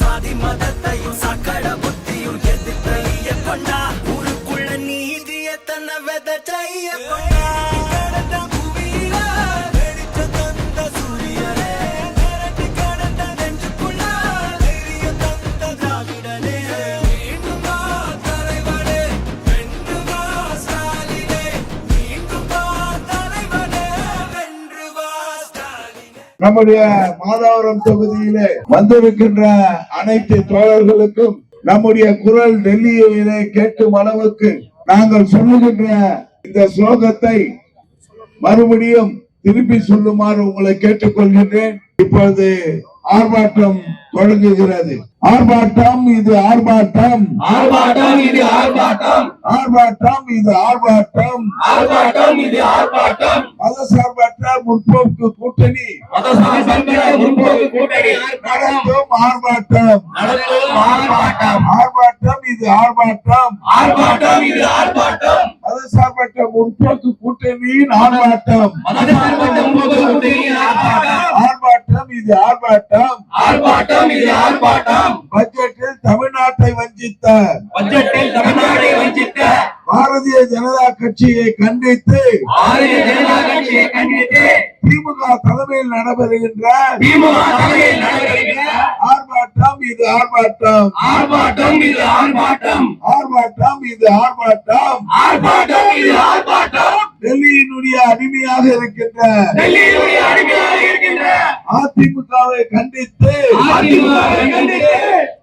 சாதி மதத்தையும் சக்கட புத்தியும் எதிர்த்தைய கொண்டா ஊருக்குள்ள நீதிய தன்னை விதைச்சைய கொண்டா நம்முடைய மாதவரம் தொகுதியிலே வந்திருக்கின்ற அனைத்து தோழர்களுக்கும் நம்முடைய குரல் டெல்லியிலே கேட்கும் அளவுக்கு நாங்கள் சொல்லுகின்ற இந்த ஸ்லோகத்தை மறுபடியும் திருப்பி சொல்லுமாறு உங்களை கேட்டுக்கொள்கின்றேன். இப்பொழுது ஆர்ப்பாட்டம் தொடங்குகிறது. ஆர்ப்பாட்டம் இது ஆர்ப்பாட்டம், ஆர்ப்பாட்டம் இது ஆர்ப்பாட்டம், ஆர்ப்பாட்டம் இது ஆர்ப்பாட்டம், ஆர்ப்பாட்டம் இது ஆர்ப்பாட்டம். மதசார்பற்ற முற்போக்கு கூட்டணி நடத்தும் ஆர்ப்பாட்டம், ஆர்ப்பாட்டம் இது ஆர்ப்பாட்டம், ஆர்ப்பாட்டம் இது ஆர்ப்பாட்டம். மதசார்பற்ற முற்போக்கு கூட்டணியின் ஆர்ப்பாட்டம், ஆர்ப்பாட்டம் இது ஆர்ப்பாட்டம், ஆர்ப்பாட்டம் இது ஆர்ப்பாட்டம். பட்ஜெட்டில் தமிழ்நாட்டை வஞ்சித்த பாரதிய ஜனதா கட்சியை கண்டித்து திமுக தலைமையில் நடைபெறுகின்ற ஆர்ப்பாட்டம் இது ஆர்ப்பாட்டம், ஆர்ப்பாட்டம் இது ஆர்ப்பாட்டம், ஆர்ப்பாட்டம் இது ஆர்ப்பாட்டம், ஆர்ப்பாட்டம் இது ஆர்ப்பாட்டம். டெல்லியினுடைய அடிமையாக இருக்கின்ற அதிமுகவை கண்டித்து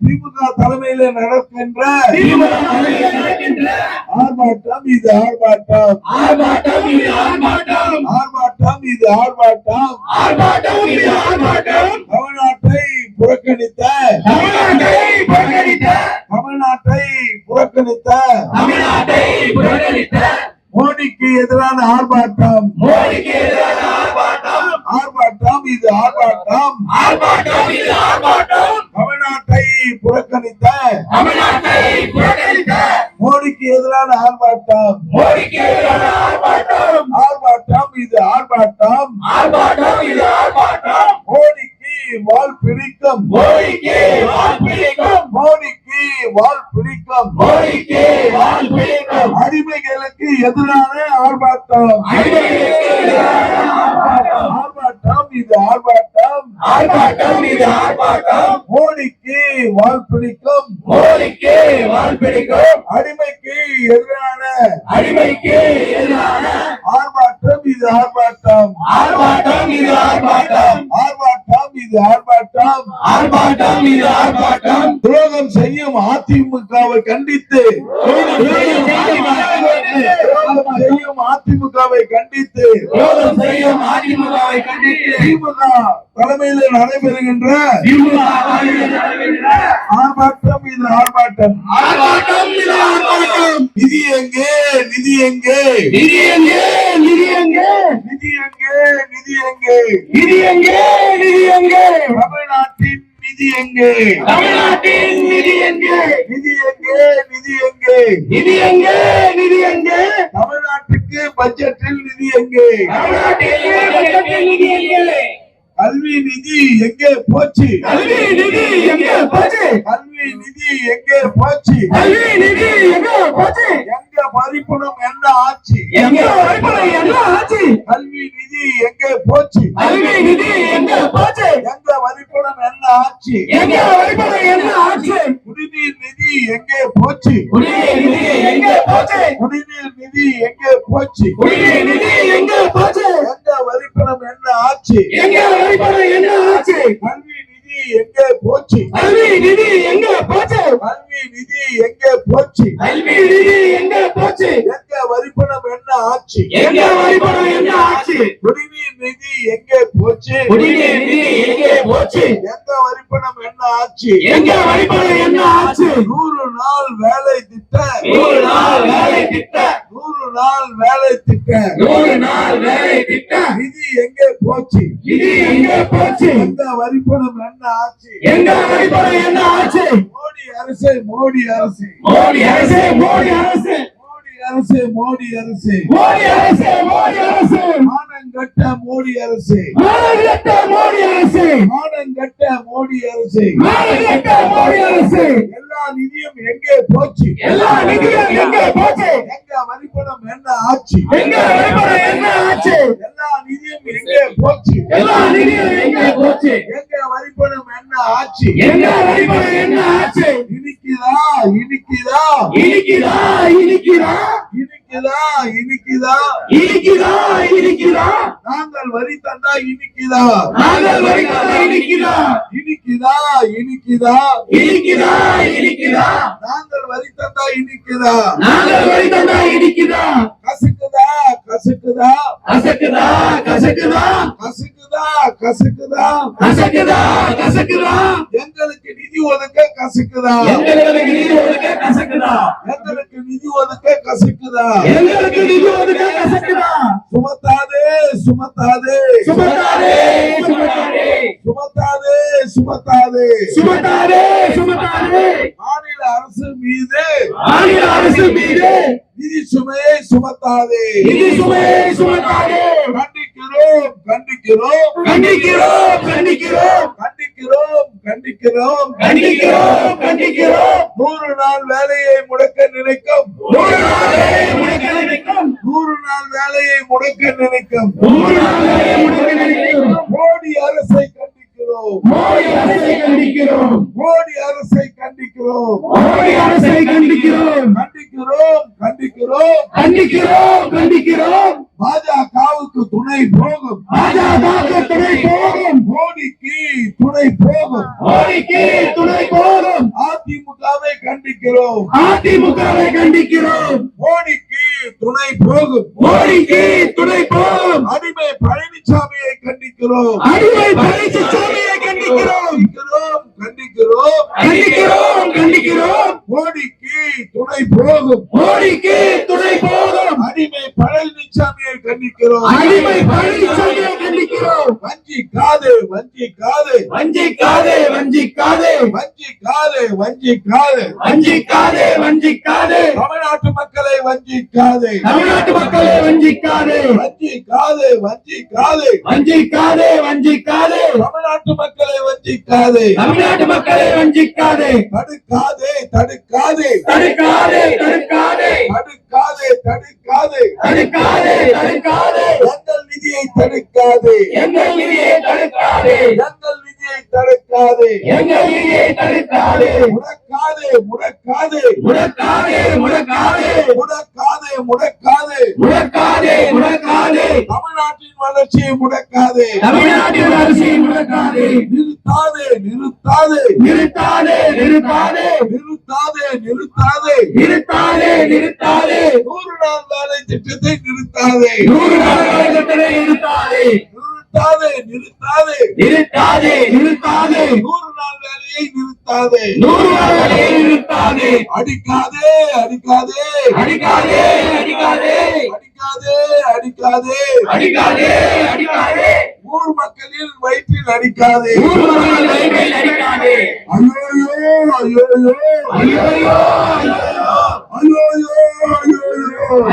திமுக தலைமையில் நடக்கின்ற ஆர்ப்பாட்டம் இது ஆர்ப்பாட்டம், ஆர்ப்பாட்டம் இது ஆர்ப்பாட்டம், ஆர்ப்பாட்டம் இது ஆர்ப்பாட்டம், ஆர்ப்பாட்டம் இது ஆர்ப்பாட்டம். தமிழ்நாட்டை புறக்கணித்த மோடிக்கு எதிரான ஆர்ப்பாட்டம், ஆர்ப்பாட்டம் இது ஆர்ப்பாட்டம், ஆர்ப்பாட்டம் இது ஆர்ப்பாட்டம். தமிழ்நாட்டை புறக்கணித்த மோடிக்கு எதிரான ஆர்ப்பாட்டம், ஆர்ப்பாட்டம் இது ஆர்ப்பாட்டம், ஆர்ப்பாட்டம் இது ஆர்ப்பாட்டம். மோடிக்கு வால் பிடிக்கும், மோடிக்கு வால் பிடிக்கும், மோடிக்கு வால் பிடிக்கும், மோடிக்கு வால் பிடிக்கும். அடிமைகளுக்கு எதிரான ஆர்ப்பாட்டம், ஆர்ப்பாட்டம் இது ஆர்ப்பாட்டம், ஆர்ப்பாட்டம் இது ஆர்ப்பாட்டம். மோடிக்கு வால் பிடிக்கும், மோடிக்கு வால் பிடிக்கும், அடிமைக்கு எதிரான ஆர்ப்பாட்டம் இது ஆர்ப்பாட்டம், ஆர்ப்பாட்டம் இது ஆர்ப்பாட்டம், ஆர்ப்பாட்டம் இது ஆர்ப்பாட்டம், ஆர்ப்பாட்டம் இது ஆர்ப்பாட்டம். துரோகம் செய்யும் அதிமுகவை கண்டித்து அதிமுகவை கண்டித்து திமுக தலைமையில் நடைபெறுகின்ற ஆர்ப்பாட்டம் இது ஆர்ப்பாட்டம், ஆர்ப்பாட்டம் இது ஆர்ப்பாட்டம். நிதி எங்கே, நிதி எங்கே, நிதி எங்கே, நிதி எங்கே, நிதி எங்கே, நிதி எங்கே, நிதி எங்கே, நிதி எங்கே, தமிழ்நாட்டின் நிதி எங்கே, தமிழ்நாட்டின் நிதி எங்கே, நிதி எங்கே, நிதி எங்கே, நிதி எங்கே, நிதி எங்கே, தமிழ்நாட்டுக்கு பட்ஜெட்டில் நிதி எங்கே, தமிழ்நாட்டில் நிதி எங்கே, கல்வி நிதி எங்கே போச்சு, கல்வி நிதி எங்கே போச்சு, கல்வி நிதி எங்கே போச்சு, கல்வி நிதி எங்கே போச்சு, எங்க பறிப்பணம் என்ன ஆச்சு, எங்க வரிப்பணம் என்ன ஆச்சு, கல்வி நிதி எங்கே போச்சு, கல்வி நிதி எங்கே போச்சு, எங்க வரிப்பணம் என்ன ஆச்சு, எங்க வரிப்பணம் என்ன ஆச்சு, குடிநீர் நிதி எங்கே போச்சு, குடிநீர் நிதி எங்கே போச்சு, குடிநீர் நிதி எங்கே போச்சு, குடிநீர் நிதி எங்கே போச்சு, எங்க வரிப்பணம் என்ன ஆச்சு, எங்க வரிப்பணம் என்ன ஆச்சு, கல்வி நிதி எங்கே போச்சு, கல்வி நிதி எங்கே போச்சு, கல்வி நிதி எங்கே போச்சு, கல்வி நிதி எங்கே போச்சு, எங்க வரிப்பணம் என்ன ஆச்சு, எங்க வரிப்பணம் என்ன ஆச்சு, குடிநீர் நிதி எங்கே போச்சு, குடிநீர் நிதி எங்கே போச்சு, எங்க வரிப்பணம் என்ன ஆச்சு, எங்க வரிப்பணம் என்ன ஆச்சு, 100 நாள் வேலை திட்டம், 100 நாள் வேலை திட்டம், 100 நாள் வேலை திட்டம், 100 நாள் வேலை திட்டம், நிதி எங்கே போச்சு, நிதி எங்கே போச்சு, எங்க வரிப்பணம் என்ன ஆச்சு, எங்க வரிப்பணம் என்ன ஆச்சு, மோடி அரசு, மோடி அரசு, மோடி அரசு, மோடி அரசு, மோடி அரசு மோடி அரசு மோடி அரசு மோடி அரசு மானங்கட்ட மோடி அரசு மானங்கட்ட மோடி அரசு மானங்கட்ட மோடி அரசு மானங்கட்ட மோடி அரசு எல்லா நிதியும் எங்கே போச்சு எல்லா நிதியும் எங்கே போச்சு எங்க வரிப்பணம் என்ன ஆச்சு எங்க வரிப்பணம் என்ன ஆச்சு எல்லா நிதியும் எங்கே போச்சு எல்லா நிதியும் எங்கே போச்சு எங்க வரிப்பணம் என்ன ஆச்சு எங்க வரிப்பணம் என்ன ஆச்சு இனிக்குதா இனிக்குதா இனிக்குதா இனிக்குதா இனிக்குதா இனிக்குதா இனிக்குதா இனிக்குதா நாங்கள் வரி தந்தா இனிக்குதா நாங்கள் வரி தந்தா இனிக்குதா இனிக்குதா இனிக்குதா இனிக்குதா இனிக்குதா நாங்கள் வரி தந்தா இனிக்குதா நாங்கள் வரி தந்தா இனிக்குதா கசக்குதா கசக்குதா கசக்குதா கசக்குதா கசக்குதா கசக்குதா கசக்குதா கசக்குதா எங்களுக்கு நிதி ஒதுக்க கசக்குதா எங்களுக்கு நிதி ஒதுக்க கசக்குதா எங்களுக்கு நிதி ஒதுக்க கசக்குதா எங்களுக்கு நிதி ஒதுக்க கசக்குதா சுமத்தாதே சுமத்தாதே சுமத்தாதே சுமத்தாதே சுமத்தாதே சுமத்தாதே சுமத்தாதே சுமத்தாதே மாநில அரசு மீது மாநில அரசு மீது நிதி சுமையை சுமத்தாதே நிதி சுமையை சுமத்தாதே கண்டிக்கிறோம் கண்டிக்கிறோம் கண்டிக்கிறோம் கண்டிக்கிறோம் கண்டிக்கிறோம் கண்டிக்கிறோம் கண்டிக்கிறோம் கண்டிக்கிறோம் 100 நாள் வேலையை முடக்க நினைக்கும் 100 நாளே முடக்க நினைக்கும் 100 நாள் வேலையை முடக்க நினைக்கும் 100 நாளே முடக்க நினைக்கும் மோடி அரசை கண்டிக்கிறோம் மோடி அரசை கண்டிக்கிறோம் மோடி அரசை கண்டிக்கிறோம் மோடி அரசை கண்டிக்கிறோம் கண்டிக்கிறோம் கண்டிக்கிறோம் கண்டிக்கிறோம் கண்டிக்கிறோம் பாஜகவுக்கு துணை போகும் பாஜக துணை போகும் மோடிக்கு துணை போகும் மோடிக்கு துணை போகும் அதிமுகவை கண்டிக்கிறோம் அதிமுகவை கண்டிக்கிறோம் மோடிக்கு துணை போகும் மோடிக்கு துணை போகும் அடிமை பழனிசாமியை கண்டிக்கிறோம் அடிமை பழனிசாமியை கண்டிக்கிறோம் கண்டிக்கிறோம் கண்டிக்கிறோம் கண்டிக்கிறோம் கண்டிக்கிறோம் மோடிக்கு துணை போகும் மோடிக்கு துணை போகும் அடிமை பழனிசாமியை கண்டிக்கிறோம் அடிமை பழனிசாமியை கண்டிக்கிறோம் வஞ்சிக்காதே வஞ்சிக்காதே வஞ்சிக்காதே வஞ்சிக்காதே வஞ்சிக்காதே வஞ்சிக்காதே வஞ்சிக்காதே வஞ்சிக்காதே தமிழ்நாட்டு மக்களை வஞ்சிக்காதே தமிழ்நாட்டு மக்களை வஞ்சிக்காதே வஞ்சிக்காதே வஞ்சிக்காதே வஞ்சிக்காதே வஞ்சிக்காதே தமிழ்நாட்டு மக்களை வஞ்சிக்காதே தமிழ்நாட்டு மக்களை வஞ்சிக்காதே தடுக்காதே தடுக்காதே தடுக்காதே தடுக்காதே தடுக்காதே தடுக்காதே தடுக்காதே தடுக்காதே எங்கள் நிதியை தடுக்காதே எங்கள் நிதியை தடுக்காதே எங்கள் நிதியை தடுக்காதே எங்கள் நிதியை தடுக்காதே முடக்காதே முடக்காதே முடக்காதே முடக்காதே முடக்காதே முடக்காதே முடக்காதே முடக்காதே தமிழ்நாட்டின் வளர்ச்சியை முடக்காதே தமிழ்நாட்டின் அரசியை முடக்காதே நிறுத்தாதே நிறுத்தாதே நிறுத்தாதே நிறுத்தாதே நிறுத்தாதே நிறுத்தாதே நிறுத்தாதே நிறுத்தாதே 100 நாள் வேலை திட்டத்தை நிறுத்தாதே 100 நாள் வேலைத்திட்டத்தை நிறுத்தாதே நிறுத்தாதே நிறுத்தாதே நிறுத்தாதே நிறுத்தாதே 100 நாள் வேலையை நிறுத்தாதே 100 நாள் வேலையை நிறுத்தாதே அடிக்காதே அடிக்காதே அடிக்காதே அடிக்காதே அடிக்காதே அடிக்காதே அடிக்காதே அடிக்காதே ஊர் மக்களின் வயிற்றில் அடிக்காதே ஊர் மக்கள் வயிற்றில் அடிக்காதே ஐயோயோ ஐயோயோ ஐயையோ ஐயோயோ ஐயோயோ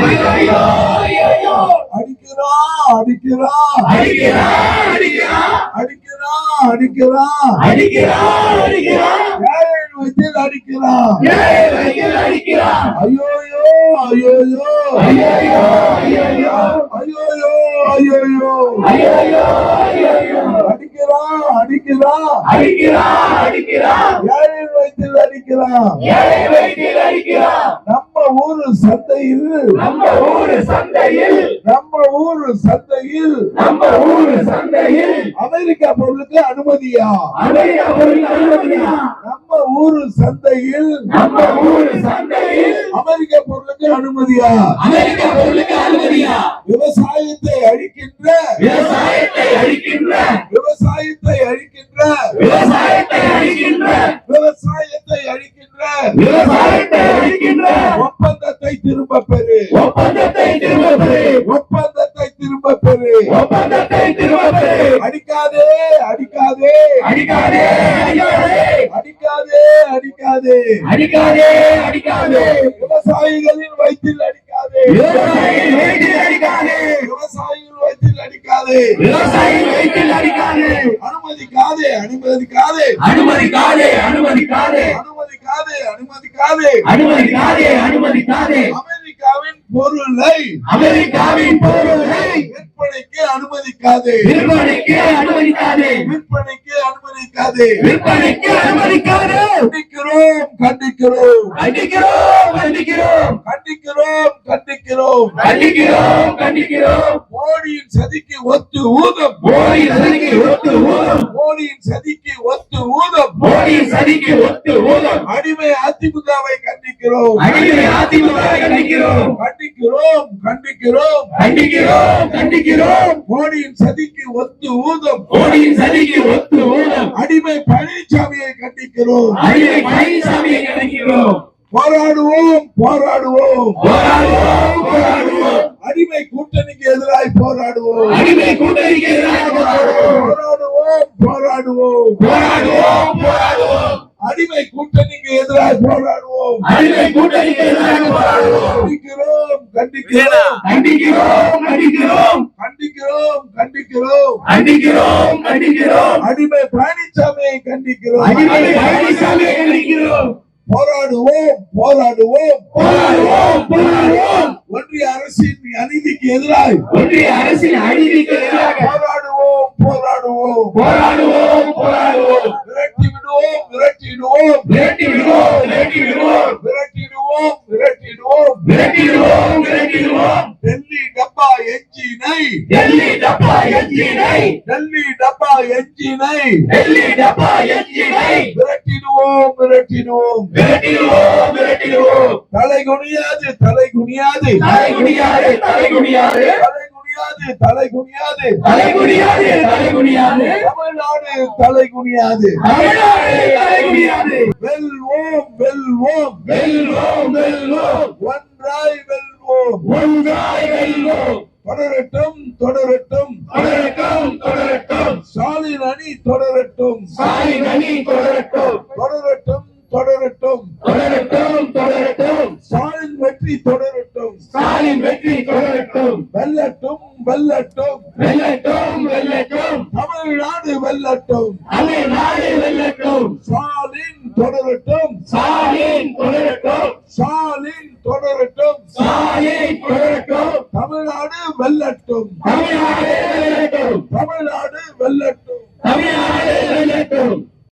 ஐயையோ ஐயையோ அடிக்கிறா அடிக்கிறா அடிக்கிறா அடிக்கிறா அடிக்கிறா அடிக்கிறா அடிக்கிறா அடிக்கிறா ஏழையின் வயிற்றில் அடிக்கிறா ஏழை வயிற்றில் அடிக்கிறா ஐயோயோ ஐயோயோ ஐயையோ ஐயையோ ஐயோயோ ஐயோயோ ஐயையோ ஐயையோ அடிக்கிறா அடிக்கிறா அடிக்கிறா அடிக்கிறா ஏழையின் வயிற்றில் அடிக்கிறா ஏழை வயிற்றில் அடிக்கிறா நம்ம ஊரு சந்தையில் நம்ம ஊரு சந்தையில் நம்ம ஊரு சந்தையில் நம்ம ஊரு சந்தையில் அமெரிக்கா பொருளுக்கு அனுமதியா அமெரிக்கா பொருள் அனுமதியா நம்ம ஊரு சந்தையில் நம்ம ஊரு சந்தையில் அமெரிக்கா பொருளுக்கு அனுமதியா அமெரிக்கா பொருளுக்கு அனுமதியா விவசாயத்தை அழிக்கின்ற விவசாயத்தை அழிக்கின்ற விவசாயத்தை அழிக்கின்ற விவசாயத்தை அழிக்கின்ற விவசாயத்தை அழிக்கின்ற விவசாயத்தை அழிக்கின்ற ஒப்பந்தத்தை திரும்ப பெறு ஒப்பந்தத்தை திரும்ப பெறு ஒப்பந்தத்தை திரும்ப பெறு ஒப்பந்தத்தை திரும்ப பெறு அடிக்காதே அடிக்காதே அடிக்காதே அடிக்காதே அடிக்காதே அடிக்காதே அடிக்காதே அடிக்காதே விவசாயிகளின் வயிற்றில் அடிக்காதே விவசாயிகள் வயிற்றில் அடிக்காதே. விவசாயிகள் வயிற்றில் அடிக்காதே. விவசாயிகள் வயிற்றில் அடிக்காதே. அனுமதிக்காதே, அனுமதிக்காதே, அனுமதிக்காதே. அனுமதிக்காதே. அனுமதிக்காதே, அனுமதிக்காதே. அனுமதிக்காதே. அனுமதிக்காதே. அமெரிக்காவின் பொருளை அமெரிக்காவின் பொருளை விற்பனைக்கு அனுமதிக்காதே. விற்பனைக்கு அனுமதிக்காதே. விற்பனைக்கு அனுமதிக்காதே. விற்பனைக்கு அனுமதிக்காதே. கண்டிக்கிறோம், கண்டிக்கிறோம், கண்டிக்கிறோம். கண்டிக்கிறோம். கண்டிக்கிறோம், கண்டிக்கிறோம். கண்டிக்கிறோம். கண்டிக்கிறோம். மோடியின் சதிக்கு ஒத்து ஊதம். மோடி சதிக்கு ஒத்து ஊதம். மோடியின் சதிக்கு ஒத்து ஊதம். மோடி சதிக்கு ஒத்து ஊதம். அடிமை அதிமுகவை கண்டிக்கிறோம். அடிமை அதிமுகவை கண்டிக்கிறோம். கண்டிக்கிறோம், கண்டிக்கிறோம். கண்டிக்கிறோம். கண்டிக்கிறோம். மோடியின் சதிக்கு ஒத்து ஊதம். மோடியின் சதிக்கு ஒத்து ஊதம். அடிமை பழனிசாமியை கண்டிக்கிறோம். அடிமை பழனிசாமியை கண்டிக்கிறோம். போராடுவோம், போராடுவோம். போராடுவோம். போராடுவோம். அடிமை கூட்டணிக்கு எதிராக போராடுவோம். அடிமை கூட்டணிக்கு எதிராக போராடுவோம். போராடுவோம், போராடுவோம். போராடுவோம். போராடுவோம். அடிமை கூட்டணிக்கு எதிராக போராடுவோம். அடிமை கூட்டணிக்கு எதிராக போராடுவோம். கண்டிக்கிறோம், கண்டிக்கிறோம். கண்டிக்கிறோம். கண்டிக்கிறோம். கண்டிக்கிறோம், கண்டிக்கிறோம். கண்டிக்கிறோம். கண்டிக்கிறோம். அடிமை பழனிசாமியை கண்டிக்கிறோம். அடிமை பழனிசாமியை கண்டிக்கிறோம். போராடுவோம், போராடுவோம். போராடுவோம். போராடுவோம். ஒன்றிய அரசின் அநீதிக்கு எதிராக ஒன்றிய அரசின் அநீதிக்கு எதிராக போராடுவோம், போராடுவோம். போராடுவோம். போராடுவோம். விரட்டி விடுவோம், விரட்டிடுவோம். விரட்டி விடுவோம். விரட்டி விடுவோம். விரட்டிடுவோம், விரட்டிடுவோம். விரட்டி விடுவோம். விரட்டி விடுவோம். டெல்லி டப்பா எஞ்சினை, டெல்லி டப்பா எஞ்சினை. டெல்லி டப்பா எஞ்சினை டெல்லி டப்பா எஞ்சினை. விரட்டிடுவோம், விரட்டிடுவோம். விரட்டிடுவோம். விரட்டிடுவோம். தலை குனியாது, தலை குனியாது. தலை குனியாது. தலை குனியாது. தலை குனியாது, தலை குனியாது. தலை குனியாது. தலை குனியாது. தமிழ்நாடு தலை குனியாது. தமிழ்நாடு தலை குனியாது. வெல்வோம், வெல்வோம். வெல்வோம். வெல்வோம். ஒன்றாய் வெல்வோம். ஒன்றாய் வெல்வோம். தொடரட்டும், தொடரட்டும். தொடரட்டும். தொடரட்டும். ஸ்டாலின் அணி தொடரட்டும். ஸ்டாலின் அணி தொடரட்டும். தொடரட்டும், தொடரட்டும். தொடரட்டும். தொடரட்டும். ஸ்டாலின் வெற்றி தொடரட்டும். ஸ்டாலின் வெற்றி தொடரட்டும். வெல்லட்டும், வெல்லட்டும். வெல்லட்டும். வெல்லட்டும். தமிழ்நாடு வெல்லட்டும். தமிழ்நாடு வெல்லட்டும். ஸ்டாலின் தொடரட்டும். ஸ்டாலின் தொடரட்டும். ஸ்டாலின் தொடரட்டும். ஸ்டாலின் தொடரட்டும். தமிழ்நாடு வெல்லட்டும். தமிழ்நாடு வெல்லட்டும். தமிழ்நாடு வெல்லட்டும். தமிழ்நாடு